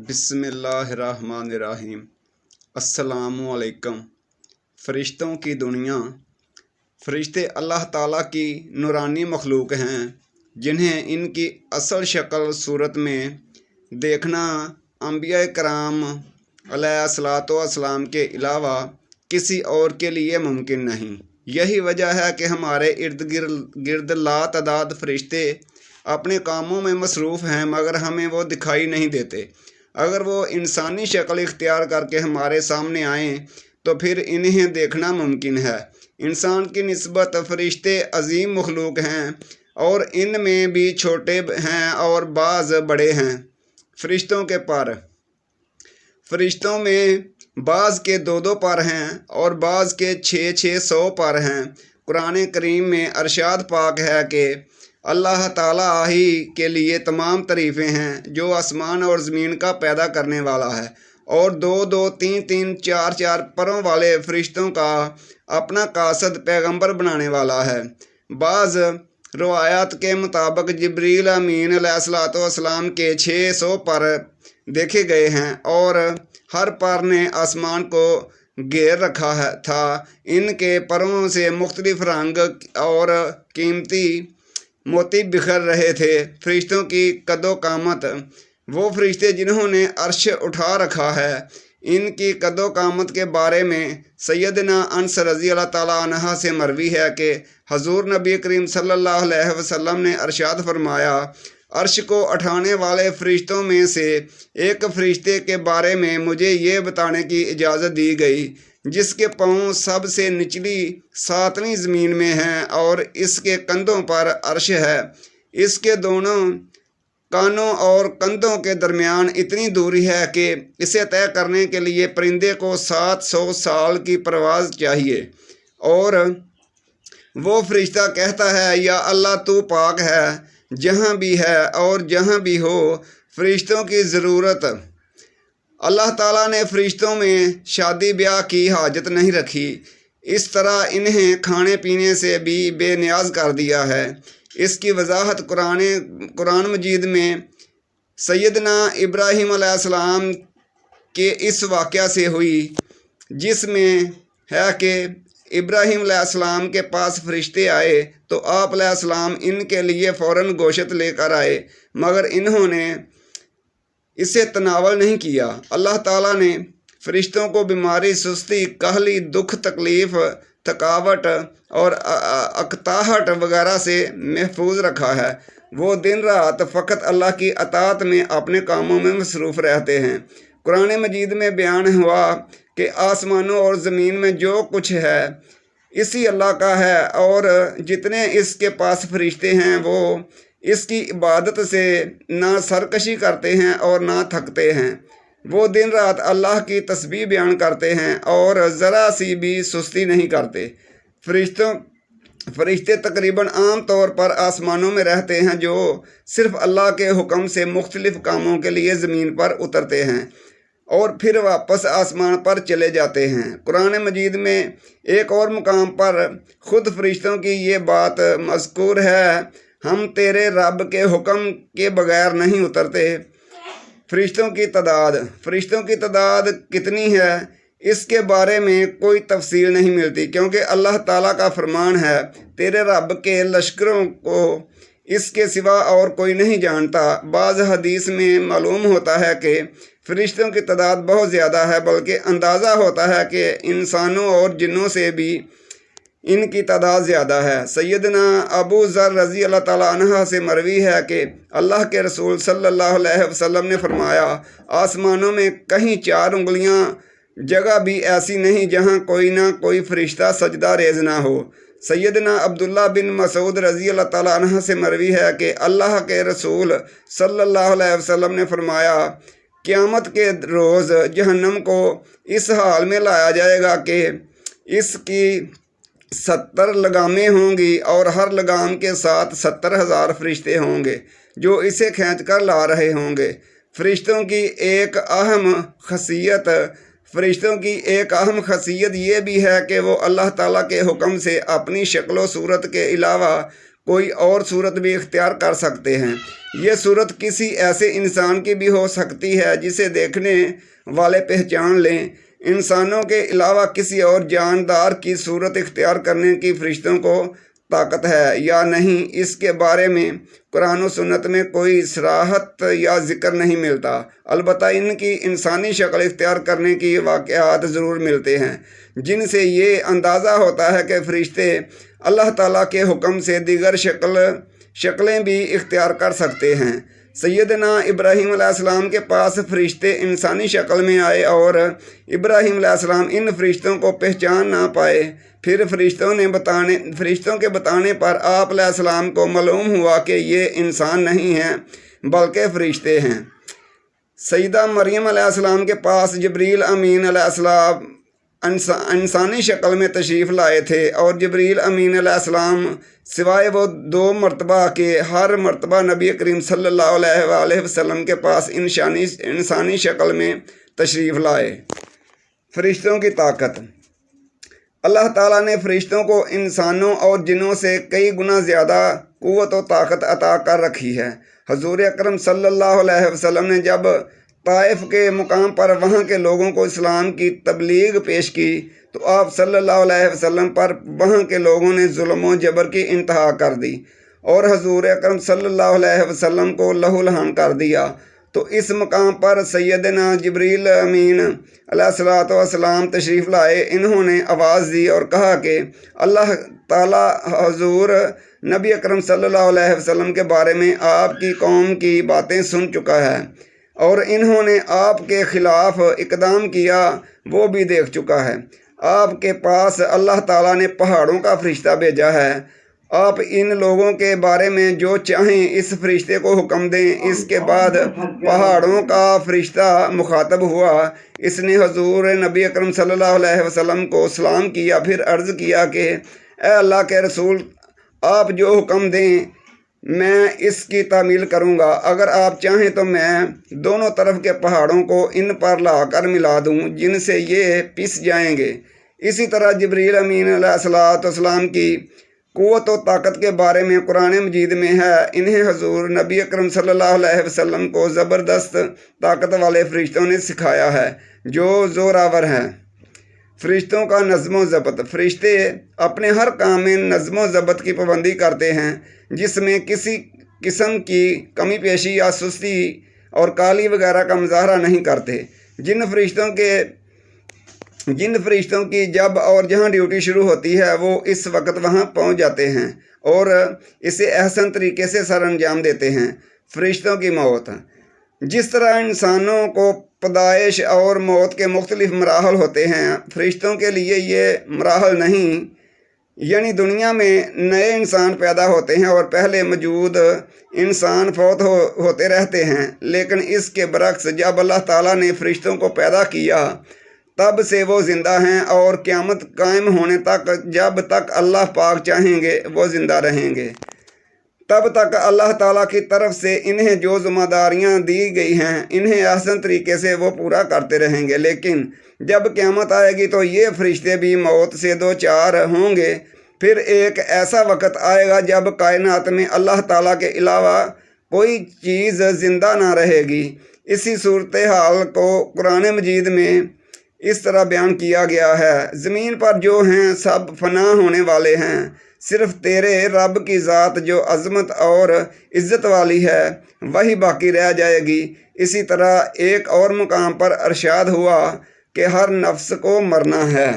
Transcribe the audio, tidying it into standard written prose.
بسم اللہ الرحمن الرحیم۔ السلام علیکم۔ فرشتوں کی دنیا۔ فرشتے اللہ تعالیٰ کی نورانی مخلوق ہیں جنہیں ان کی اصل شکل صورت میں دیکھنا انبیاء کرام علیہ الصلاۃ والسلام کے علاوہ کسی اور کے لیے ممکن نہیں۔ یہی وجہ ہے کہ ہمارے ارد گرد لاتعداد فرشتے اپنے کاموں میں مصروف ہیں مگر ہمیں وہ دکھائی نہیں دیتے۔ اگر وہ انسانی شکل اختیار کر کے ہمارے سامنے آئیں تو پھر انہیں دیکھنا ممکن ہے۔ انسان کی نسبت فرشتے عظیم مخلوق ہیں اور ان میں بھی چھوٹے ہیں اور بعض بڑے ہیں۔ فرشتوں کے پر۔ فرشتوں میں بعض کے 2 پر ہیں اور بعض کے 600 پر ہیں۔ قرآن کریم میں ارشاد پاک ہے کہ اللہ تعالیٰ ہی کے لیے تمام تعریفیں ہیں جو آسمان اور زمین کا پیدا کرنے والا ہے اور 2 3 4 پروں والے فرشتوں کا اپنا قاصد پیغمبر بنانے والا ہے۔ بعض روایات کے مطابق جبریل امین علیہ الصلاۃ والسلام کے 600 پر دیکھے گئے ہیں اور ہر پر نے آسمان کو گھیر رکھا تھا۔ ان کے پروں سے مختلف رنگ اور قیمتی موتی بکھر رہے تھے۔ فرشتوں کی قد و قامت۔ وہ فرشتے جنہوں نے عرش اٹھا رکھا ہے، ان کی قد و قامت کے بارے میں سیدنا انس رضی اللہ تعالیٰ عنہ سے مروی ہے کہ حضور نبی کریم صلی اللہ علیہ وسلم نے ارشاد فرمایا، عرش کو اٹھانے والے فرشتوں میں سے ایک فرشتے کے بارے میں مجھے یہ بتانے کی اجازت دی گئی جس کے پاؤں سب سے نچلی 7ویں زمین میں ہیں اور اس کے کندھوں پر عرش ہے۔ اس کے دونوں کانوں اور کندھوں کے درمیان اتنی دوری ہے کہ اسے طے کرنے کے لیے پرندے کو 700 سال کی پرواز چاہیے۔ اور وہ فرشتہ کہتا ہے، یا اللہ تو پاک ہے جہاں بھی ہے اور جہاں بھی ہو فرشتوں کی ضرورت۔ اللہ تعالیٰ نے فرشتوں میں شادی بیاہ کی حاجت نہیں رکھی، اس طرح انہیں کھانے پینے سے بھی بے نیاز کر دیا ہے۔ اس کی وضاحت قرآن مجید میں سیدنا ابراہیم علیہ السلام کے اس واقعہ سے ہوئی جس میں ہے کہ ابراہیم علیہ السلام کے پاس فرشتے آئے تو آپ علیہ السلام ان کے لیے فوراً گوشت لے کر آئے مگر انہوں نے اسے تناول نہیں کیا۔ اللہ تعالیٰ نے فرشتوں کو بیماری، سستی، کاہلی، دکھ، تکلیف، تھکاوٹ اور اکتاہٹ وغیرہ سے محفوظ رکھا ہے۔ وہ دن رات فقط اللہ کی اطاعت میں اپنے کاموں میں مصروف رہتے ہیں۔ قرآن مجید میں بیان ہوا کہ آسمانوں اور زمین میں جو کچھ ہے اسی اللہ کا ہے اور جتنے اس کے پاس فرشتے ہیں وہ اس کی عبادت سے نہ سرکشی کرتے ہیں اور نہ تھکتے ہیں۔ وہ دن رات اللہ کی تسبیح بیان کرتے ہیں اور ذرا سی بھی سستی نہیں کرتے۔ فرشتے تقریباً عام طور پر آسمانوں میں رہتے ہیں جو صرف اللہ کے حکم سے مختلف کاموں کے لیے زمین پر اترتے ہیں اور پھر واپس آسمان پر چلے جاتے ہیں۔ قرآن مجید میں ایک اور مقام پر خود فرشتوں کی یہ بات مذکور ہے، ہم تیرے رب کے حکم کے بغیر نہیں اترتے۔ فرشتوں کی تعداد کتنی ہے اس کے بارے میں کوئی تفصیل نہیں ملتی کیونکہ اللہ تعالیٰ کا فرمان ہے، تیرے رب کے لشکروں کو اس کے سوا اور کوئی نہیں جانتا۔ بعض حدیث میں معلوم ہوتا ہے کہ فرشتوں کی تعداد بہت زیادہ ہے، بلکہ اندازہ ہوتا ہے کہ انسانوں اور جنوں سے بھی ان کی تعداد زیادہ ہے۔ سیدنا ابو ذر رضی اللہ تعالیٰ عنہ سے مروی ہے کہ اللہ کے رسول صلی اللہ علیہ وسلم نے فرمایا، آسمانوں میں کہیں 4 انگلیاں جگہ بھی ایسی نہیں جہاں کوئی نہ کوئی فرشتہ سجدہ ریز نہ ہو۔ سیدنا عبداللہ بن مسعود رضی اللہ تعالیٰ عنہ سے مروی ہے کہ اللہ کے رسول صلی اللہ علیہ وسلم نے فرمایا، قیامت کے روز جہنم کو اس حال میں لایا جائے گا کہ اس کی 70 لگامیں ہوں گی اور ہر لگام کے ساتھ 70,000 فرشتے ہوں گے جو اسے کھینچ کر لا رہے ہوں گے۔ فرشتوں کی ایک اہم خاصیت یہ بھی ہے کہ وہ اللہ تعالیٰ کے حکم سے اپنی شکل و صورت کے علاوہ کوئی اور صورت بھی اختیار کر سکتے ہیں۔ یہ صورت کسی ایسے انسان کی بھی ہو سکتی ہے جسے دیکھنے والے پہچان لیں۔ انسانوں کے علاوہ کسی اور جاندار کی صورت اختیار کرنے کی فرشتوں کو طاقت ہے یا نہیں، اس کے بارے میں قرآن و سنت میں کوئی صراحت یا ذکر نہیں ملتا۔ البتہ ان کی انسانی شکل اختیار کرنے کی واقعات ضرور ملتے ہیں، جن سے یہ اندازہ ہوتا ہے کہ فرشتے اللہ تعالیٰ کے حکم سے دیگر شکلیں بھی اختیار کر سکتے ہیں۔ سیدنا ابراہیم علیہ السلام کے پاس فرشتے انسانی شکل میں آئے اور ابراہیم علیہ السلام ان فرشتوں کو پہچان نہ پائے۔ پھر فرشتوں کے بتانے پر آپ علیہ السلام کو معلوم ہوا کہ یہ انسان نہیں ہیں بلکہ فرشتے ہیں۔ سیدہ مریم علیہ السلام کے پاس جبریل امین علیہ السلام انسانی شکل میں تشریف لائے تھے، اور جبریل امین علیہ السلام سوائے وہ 2 مرتبہ کے ہر مرتبہ نبی کریم صلی اللہ علیہ وآلہ وسلم کے پاس انسانی شکل میں تشریف لائے۔ فرشتوں کی طاقت۔ اللہ تعالیٰ نے فرشتوں کو انسانوں اور جنوں سے کئی گنا زیادہ قوت و طاقت عطا کر رکھی ہے۔ حضور اکرم صلی اللہ علیہ وسلم نے جب طائف کے مقام پر وہاں کے لوگوں کو اسلام کی تبلیغ پیش کی تو آپ صلی اللہ علیہ وسلم پر وہاں کے لوگوں نے ظلم و جبر کی انتہا کر دی اور حضور اکرم صلی اللہ علیہ وسلم کو لہو لہان کر دیا۔ تو اس مقام پر سیدنا جبریل امین علیہ السلام تشریف لائے۔ انہوں نے آواز دی اور کہا کہ اللہ تعالیٰ حضور نبی اکرم صلی اللہ علیہ وسلم کے بارے میں آپ کی قوم کی باتیں سن چکا ہے، اور انہوں نے آپ کے خلاف اقدام کیا وہ بھی دیکھ چکا ہے۔ آپ کے پاس اللہ تعالیٰ نے پہاڑوں کا فرشتہ بھیجا ہے۔ آپ ان لوگوں کے بارے میں جو چاہیں اس فرشتے کو حکم دیں۔ اس کے بعد پہاڑوں کا فرشتہ مخاطب ہوا۔ اس نے حضور نبی اکرم صلی اللہ علیہ وسلم کو سلام کیا، پھر عرض کیا کہ اے اللہ کے رسول، آپ جو حکم دیں میں اس کی تعمیل کروں گا۔ اگر آپ چاہیں تو میں دونوں طرف کے پہاڑوں کو ان پر لا کر ملا دوں جن سے یہ پس جائیں گے۔ اسی طرح جبریل امین علیہ السلام کی قوت و طاقت کے بارے میں قرآن مجید میں ہے، انہیں حضور نبی اکرم صلی اللہ علیہ وسلم کو زبردست طاقت والے فرشتوں نے سکھایا ہے جو زوراور ہیں۔ فرشتوں کا نظم و ضبط۔ فرشتے اپنے ہر کام میں نظم و ضبط کی پابندی کرتے ہیں، جس میں کسی قسم کی کمی پیشی یا سستی اور کالی وغیرہ کا مظاہرہ نہیں کرتے۔ جن فرشتوں کی جب اور جہاں ڈیوٹی شروع ہوتی ہے وہ اس وقت وہاں پہنچ جاتے ہیں اور اسے احسن طریقے سے سر انجام دیتے ہیں۔ فرشتوں کی موت۔ جس طرح انسانوں کو پیدائش اور موت کے مختلف مراحل ہوتے ہیں، فرشتوں کے لیے یہ مراحل نہیں، یعنی دنیا میں نئے انسان پیدا ہوتے ہیں اور پہلے موجود انسان فوت ہوتے رہتے ہیں، لیکن اس کے برعکس جب اللہ تعالیٰ نے فرشتوں کو پیدا کیا تب سے وہ زندہ ہیں اور قیامت قائم ہونے تک جب تک اللہ پاک چاہیں گے وہ زندہ رہیں گے۔ تب تک اللہ تعالیٰ کی طرف سے انہیں جو ذمہ داریاں دی گئی ہیں انہیں احسن طریقے سے وہ پورا کرتے رہیں گے، لیکن جب قیامت آئے گی تو یہ فرشتے بھی موت سے دوچار ہوں گے۔ پھر ایک ایسا وقت آئے گا جب کائنات میں اللہ تعالیٰ کے علاوہ کوئی چیز زندہ نہ رہے گی۔ اسی صورتحال کو قرآن مجید میں اس طرح بیان کیا گیا ہے، زمین پر جو ہیں سب فنا ہونے والے ہیں، صرف تیرے رب کی ذات جو عظمت اور عزت والی ہے وہی باقی رہ جائے گی۔ اسی طرح ایک اور مقام پر ارشاد ہوا کہ ہر نفس کو مرنا ہے۔